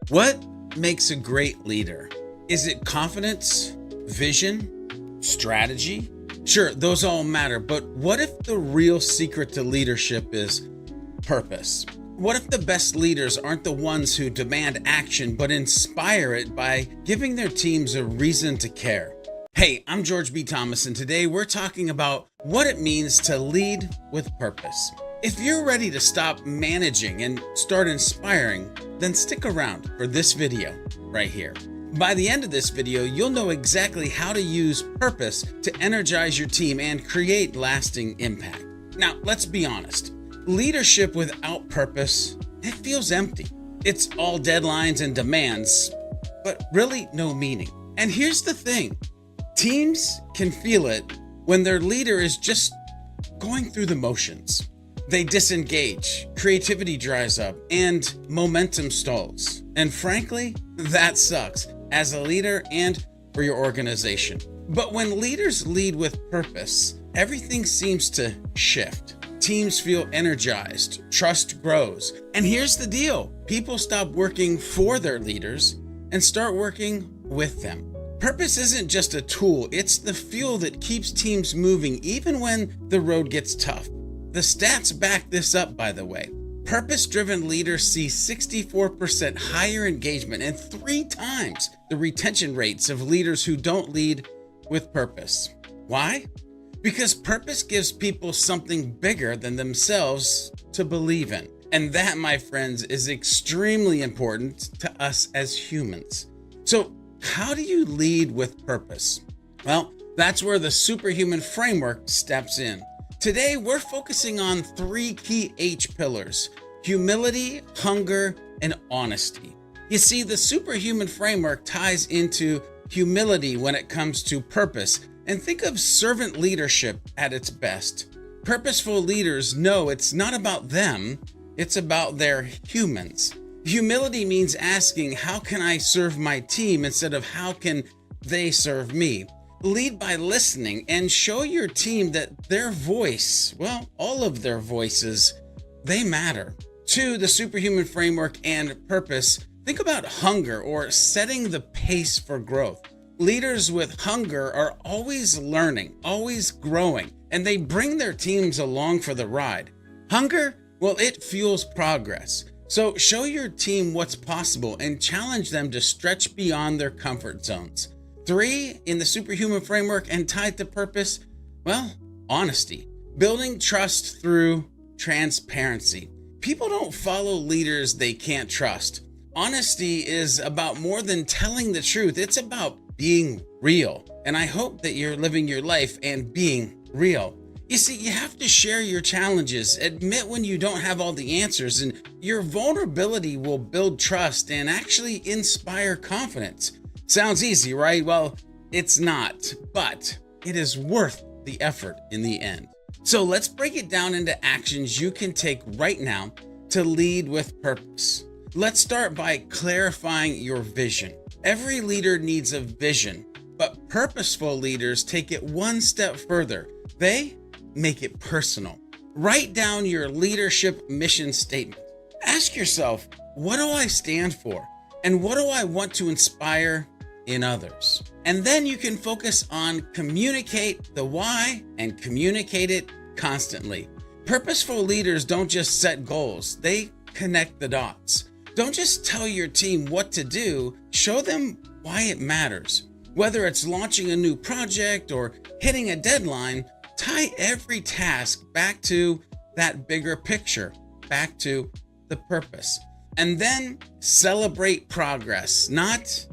What makes a great leader? Is it confidence, vision, strategy? Sure, those all matter, but what if the real secret to leadership is purpose? What if the best leaders aren't the ones who demand action, but inspire it by giving their teams a reason to care? Hey, I'm George B. Thomas, and today we're talking about what it means to lead with purpose. If you're ready to stop managing and start inspiring, then stick around for this video right here. By the end of this video, you'll know exactly how to use purpose to energize your team and create lasting impact. Now, let's be honest. Leadership without purpose, it feels empty. It's all deadlines and demands, but really no meaning. And here's the thing. Teams can feel it when their leader is just going through the motions. They disengage, creativity dries up, and momentum stalls. And frankly, that sucks as a leader and for your organization. But when leaders lead with purpose, everything seems to shift. Teams feel energized, trust grows. And here's the deal. People stop working for their leaders and start working with them. Purpose isn't just a tool, it's the fuel that keeps teams moving even when the road gets tough. The stats back this up, by the way. Purpose-driven leaders see 64% higher engagement and 3 times the retention rates of leaders who don't lead with purpose. Why? Because purpose gives people something bigger than themselves to believe in. And that, my friends, is extremely important to us as humans. So, how do you lead with purpose? Well, that's where the Superhuman Framework steps in. Today, we're focusing on 3 key H pillars: humility, hunger, and honesty. You see, the Superhuman Framework ties into humility when it comes to purpose, and think of servant leadership at its best. Purposeful leaders know it's not about them, it's about their humans. Humility means asking, how can I serve my team instead of how can they serve me? Lead by listening and show your team that their voice, well, all of their voices, they matter. 2, the Superhuman Framework and purpose. Think about hunger or setting the pace for growth. Leaders with hunger are always learning, always growing, and they bring their teams along for the ride. Hunger, well, it fuels progress. So show your team what's possible and challenge them to stretch beyond their comfort zones. 3, in the Superhuman Framework and tied to purpose, well, honesty. Building trust through transparency. People don't follow leaders they can't trust. Honesty is about more than telling the truth. It's about being real. And I hope that you're living your life and being real. You see, you have to share your challenges, admit when you don't have all the answers, and your vulnerability will build trust and actually inspire confidence. Sounds easy, right? Well, it's not, but it is worth the effort in the end. So let's break it down into actions you can take right now to lead with purpose. Let's start by clarifying your vision. Every leader needs a vision, but purposeful leaders take it one step further. They make it personal. Write down your leadership mission statement. Ask yourself, what do I stand for? And what do I want to inspire in others? And then you can focus on communicate the why and communicate it constantly. Purposeful leaders don't just set goals, they connect the dots. Don't just tell your team what to do, show them why it matters. Whether it's launching a new project or hitting a deadline, tie every task back to that bigger picture, back to the purpose. And then celebrate progress, not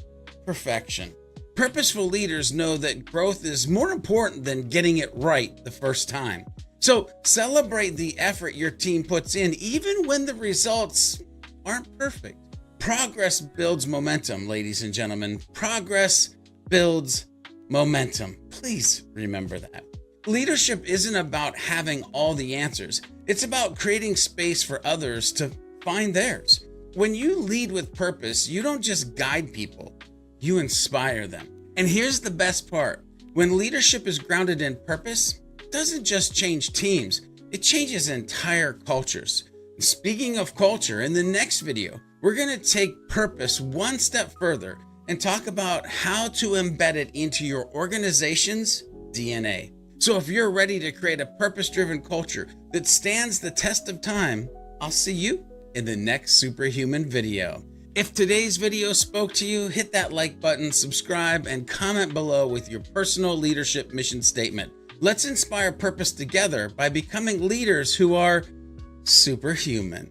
perfection. Purposeful leaders know that growth is more important than getting it right the first time. So celebrate the effort your team puts in, even when the results aren't perfect. Progress builds momentum, ladies and gentlemen. Progress builds momentum. Please remember that. Leadership isn't about having all the answers. It's about creating space for others to find theirs. When you lead with purpose, you don't just guide people, you inspire them. And here's the best part. When leadership is grounded in purpose, it doesn't just change teams, it changes entire cultures. Speaking of culture, in the next video, we're going to take purpose one step further and talk about how to embed it into your organization's DNA. So if you're ready to create a purpose-driven culture that stands the test of time, I'll see you in the next Superhuman video. If today's video spoke to you, hit that like button, subscribe, and comment below with your personal leadership mission statement. Let's inspire purpose together by becoming leaders who are superhuman.